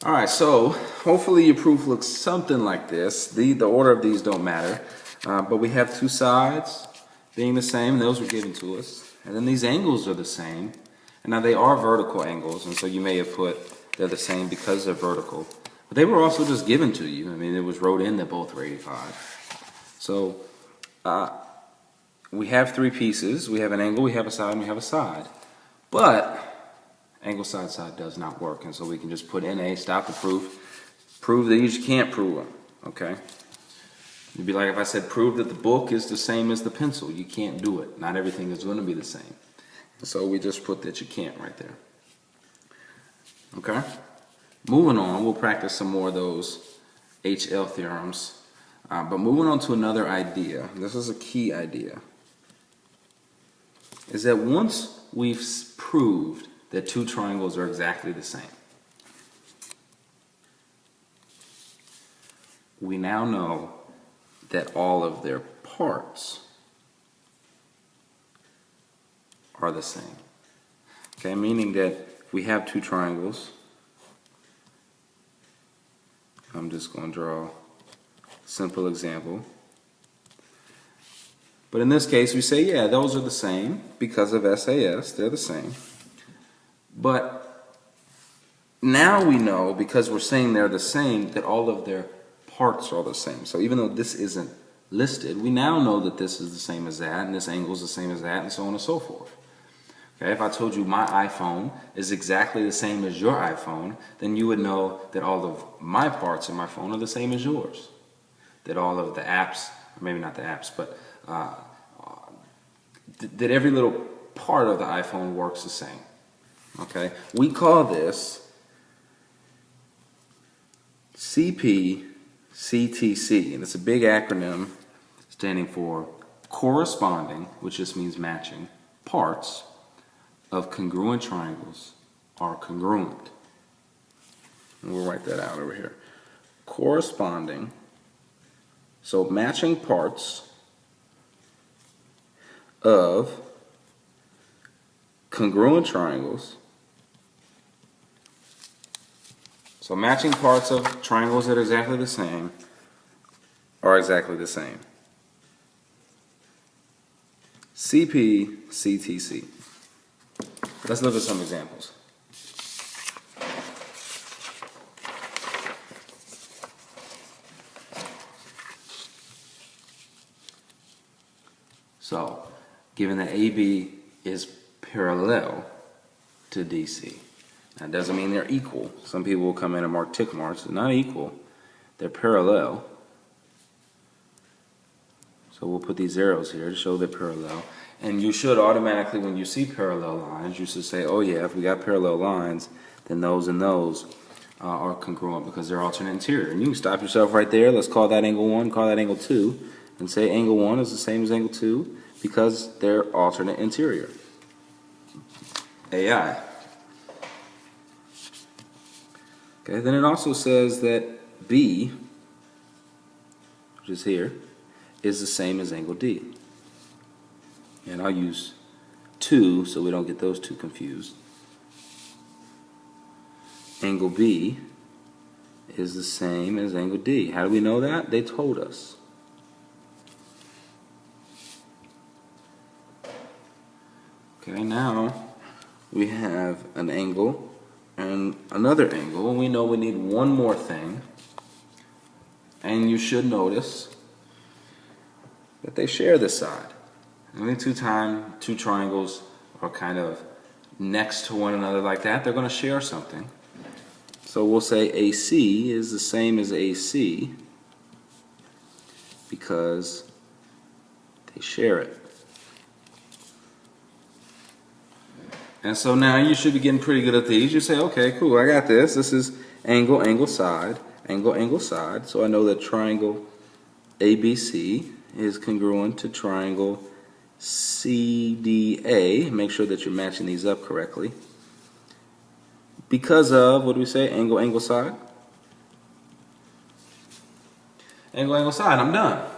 Alright, so hopefully your proof looks something like this. The order of these don't matter, but we have two sides being the same, and those were given to us. And then these angles are the same, and now they are vertical angles, and so you may have put they're the same because they're vertical. But they were also just given to you. I mean, it was wrote in that both were 85. So we have three pieces. We have an angle, we have a side, and we have a side. But angle side side does not work, and so we can just put NA, stop the prove that you just can't prove them, okay? It'd be like if I said prove that the book is the same as the pencil. You can't do it. Not everything is going to be the same. So we just put that you can't right there. Okay? Moving on, we'll practice some more of those HL theorems. But moving on to another idea, this is a key idea, is that once we've proved that two triangles are exactly the same, we now know that all of their parts are the same. Okay, meaning that if we have two triangles, I'm just going to draw a simple example. But in this case, we say, yeah, those are the same because of SAS, they're the same. But now we know, because we're saying they're the same, that all of their parts are the same. So even though this isn't listed, we now know that this is the same as that, and this angle is the same as that, and so on and so forth. Okay, if I told you my iPhone is exactly the same as your iPhone, then you would know that all of my parts of my phone are the same as yours. That all of the apps, or maybe not the apps, but that every little part of the iPhone works the same. Okay, we call this CPCTC, and it's a big acronym standing for corresponding, which just means matching, parts of congruent triangles are congruent. And we'll write that out over here. Corresponding, so matching parts of congruent triangles. So matching parts of triangles that are exactly the same are exactly the same. CPCTC. Let's look at some examples. So, given that AB is parallel to DC, that doesn't mean they're equal. Some people will come in and mark tick marks. They're not equal. They're parallel. So we'll put these arrows here to show they're parallel. And you should automatically, when you see parallel lines, you should say, oh yeah, if we got parallel lines, then those and those are congruent because they're alternate interior. And you can stop yourself right there. Let's call that angle 1, call that angle 2, and say angle 1 is the same as angle 2 because they're alternate interior. AI. Okay, then it also says that B, which is here, is the same as angle D. And I'll use 2 so we don't get those two confused. Angle B is the same as angle D. How do we know that? They told us. Okay, now we have an angle and another angle, and we know we need one more thing. And you should notice that they share this side. Any two triangles are kind of next to one another like that, they're going to share something. So we'll say AC is the same as AC because they share it. And so now you should be getting pretty good at these. You say, okay, cool, I got this. This is angle, angle, side, angle, angle, side. So I know that triangle ABC is congruent to triangle CDA. Make sure that you're matching these up correctly. Because of, what do we say, angle, angle, side? Angle, angle, side, I'm done.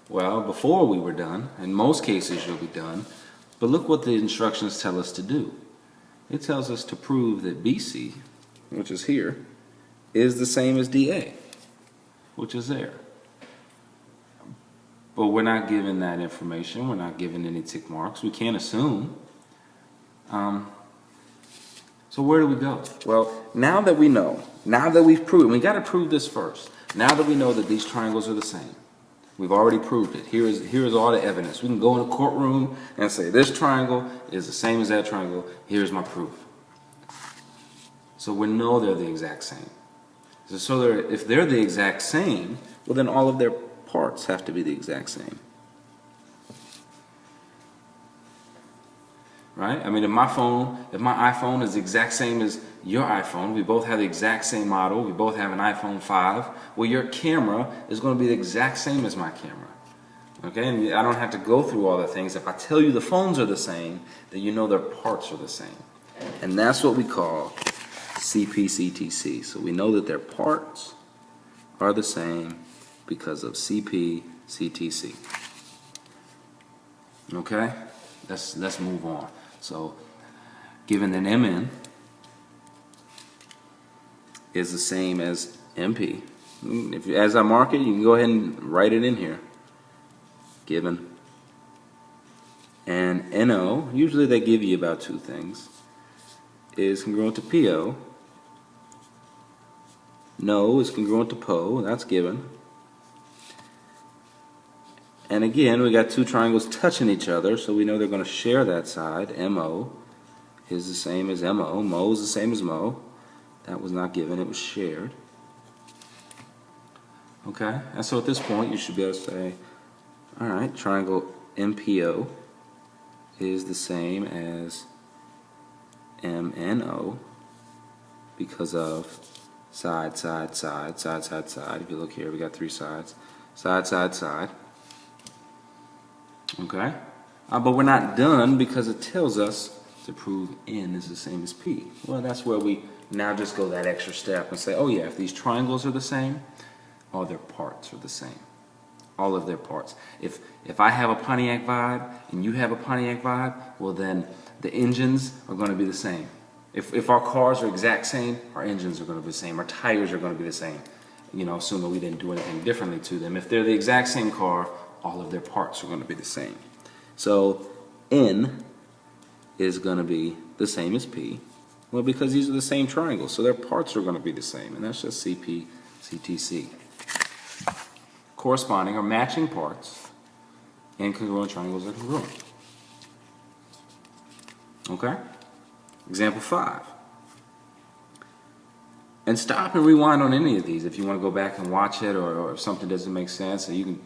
Well, before we were done, in most cases you'll be done, but look what the instructions tell us to do. It tells us to prove that BC, which is here, is the same as DA, which is there. But we're not given that information. We're not given any tick marks. We can't assume. So where do we go? Well, now that we know, now that we've proven, we got to prove this first. Now that we know that these triangles are the same, we've already proved it. Here is all the evidence. We can go in a courtroom and say this triangle is the same as that triangle. Here's my proof. So we know they're the exact same. So if they're the exact same, well then all of their parts have to be the exact same. Right? I mean, if my iPhone is the exact same as your iPhone, we both have the exact same model, we both have an iPhone 5, well, your camera is going to be the exact same as my camera. Okay? And I don't have to go through all the things. If I tell you the phones are the same, then you know their parts are the same. And that's what we call CPCTC. So we know that their parts are the same because of CPCTC. Okay? Let's move on. So, given that MN is the same as MP, as I mark it, you can go ahead and write it in here. Given. And NO, usually they give you about two things, is congruent to PO. No is congruent to PO, that's given. And again, we got two triangles touching each other, so we know they're going to share that side. MO is the same as MO. MO is the same as MO. That was not given, it was shared. Okay, and so at this point, you should be able to say, all right, triangle MPO is the same as MNO because of side, side, side, side, side, side. If you look here, we got three sides. Side, side, side. Okay, but we're not done because it tells us to prove N is the same as P. Well, that's where we now just go that extra step and say, oh yeah, if these triangles are the same, all their parts are the same. All of their parts. If I have a Pontiac Vibe and you have a Pontiac Vibe, well then the engines are going to be the same. If our cars are exact same, our engines are going to be the same. Our tires are going to be the same. You know, assuming we didn't do anything differently to them. If they're the exact same car, all of their parts are going to be the same. So N is going to be the same as P. Well, because these are the same triangles, so their parts are going to be the same, and that's just CPCTC. Corresponding or matching parts in congruent triangles are congruent. Okay? Example 5. And stop and rewind on any of these if you want to go back and watch it, or if something doesn't make sense, so you can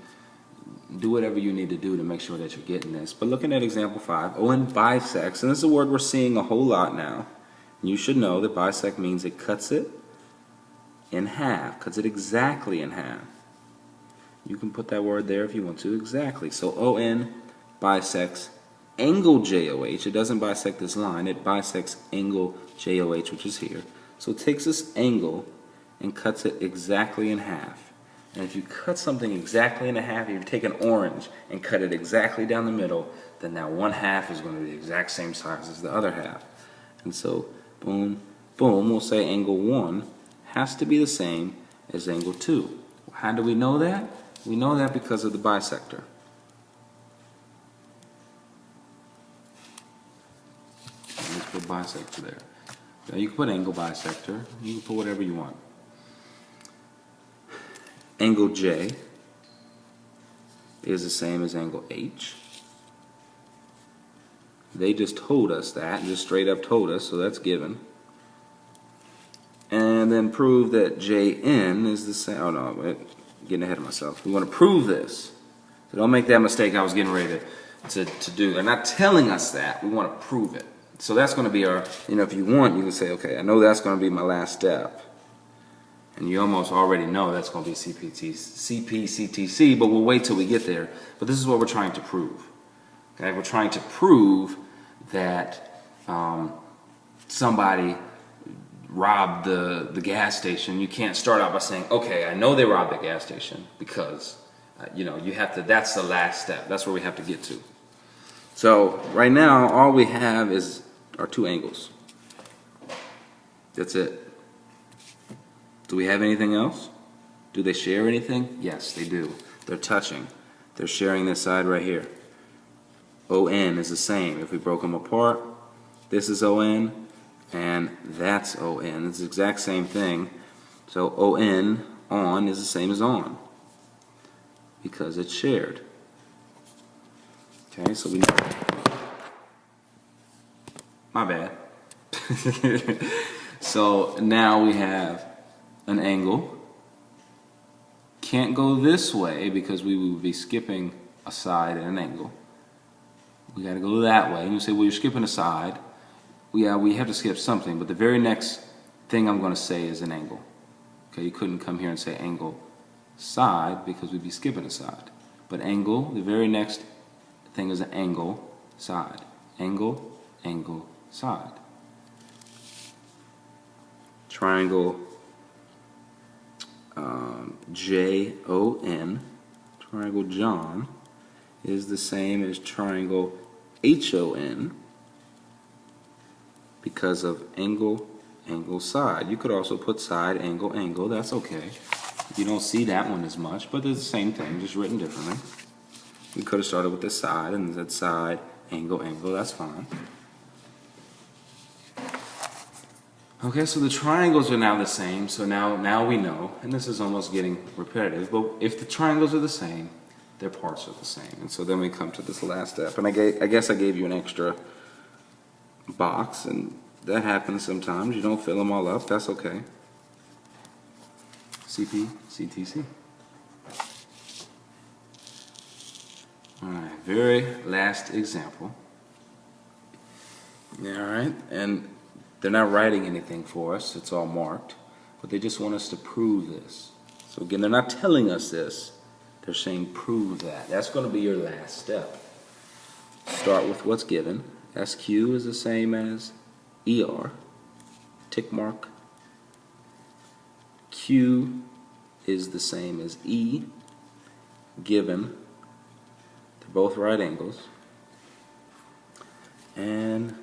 do whatever you need to do to make sure that you're getting this. But looking at example 5, ON bisects, and this is a word we're seeing a whole lot now. You should know that bisect means it cuts it in half, cuts it exactly in half. You can put that word there if you want to, exactly. So ON bisects angle JOH. It doesn't bisect this line, it bisects angle JOH, which is here. So it takes this angle and cuts it exactly in half. And if you cut something exactly in half, if you take an orange and cut it exactly down the middle, then that one half is going to be the exact same size as the other half. And so, boom, boom, we'll say angle 1 has to be the same as angle 2. How do we know that? We know that because of the bisector. Let's put bisector there. Now you can put angle bisector. You can put whatever you want. Angle J is the same as angle H. They just told us that, just straight up told us, so that's given. And then prove that JN is the same. Oh no, wait, getting ahead of myself. We want to prove this. So don't make that mistake I was getting ready to do. They're not telling us that. We want to prove it. So that's going to be our, if you want, you can say, okay, I know that's going to be my last step. And you almost already know that's going to be CPCTC, but we'll wait till we get there. But this is what we're trying to prove. Okay, we're trying to prove that somebody robbed the gas station. You can't start out by saying, okay, I know they robbed the gas station, because you have to. That's the last step. That's where we have to get to. So right now, all we have are two angles. That's it. Do we have anything else? Do they share anything? Yes, they do. They're touching. They're sharing this side right here. ON is the same. If we broke them apart, this is ON, and that's ON. It's the exact same thing. So on is the same as on, because it's shared. Okay, so we know. My bad. So now we have an angle. Can't go this way because we would be skipping a side and an angle. We got to go that way. And you say, well, you're skipping a side. Yeah, we have to skip something, but the very next thing I'm going to say is an angle. Okay, you couldn't come here and say angle side because we'd be skipping a side. But angle, the very next thing is an angle side. Angle, angle, side. Triangle J-O-N, triangle John, is the same as triangle H-O-N because of angle, angle, side. You could also put side, angle, angle. That's okay. You don't see that one as much, but it's the same thing, just written differently. We could have started with this side and said side, angle, angle. That's fine. Okay, so the triangles are now the same, so now we know, and this is almost getting repetitive, but if the triangles are the same, their parts are the same. And so then we come to this last step, and I guess I gave you an extra box, and that happens sometimes. You don't fill them all up, that's okay. CPCTC. Alright, very last example. Alright, and they're not writing anything for us, it's all marked, but they just want us to prove this. So again, they're not telling us this, they're saying prove that. That's going to be your last step. Start with what's given. SQ is the same as ER, tick mark. Q is the same as E, given. They're both right angles. And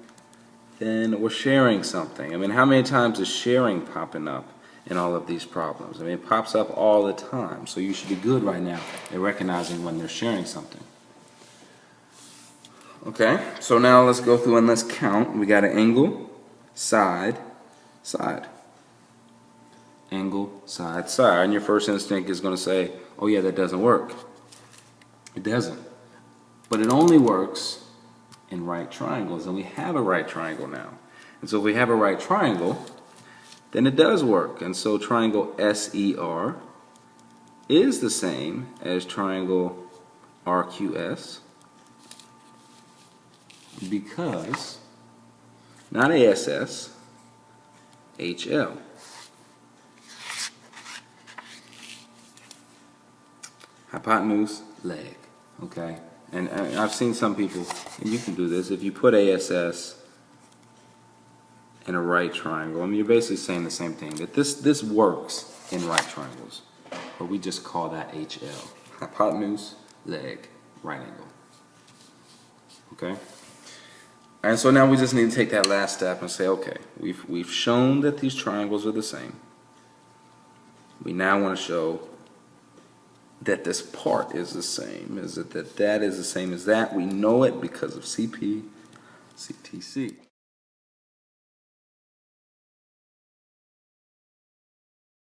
then we're sharing something. I mean, how many times is sharing popping up in all of these problems? I mean, it pops up all the time, so you should be good right now at recognizing when they're sharing something. Okay, so now let's go through and let's count. We got an angle, side, side. Angle, side, side. And your first instinct is going to say, oh yeah, that doesn't work. It doesn't. But it only works in right triangles, and we have a right triangle now. And so if we have a right triangle, then it does work. And so triangle SER is the same as triangle RQS because not ASS, HL. Hypotenuse, leg, okay? And I've seen some people, and you can do this, if you put ASS in a right triangle, I mean, you're basically saying the same thing, that this works in right triangles, but we just call that HL. Hypotenuse, leg, right angle. Okay? And so now we just need to take that last step and say, okay, we've shown that these triangles are the same. We now want to show that this part is the same. Is it that that is the same as that? We know it because of CPCTC.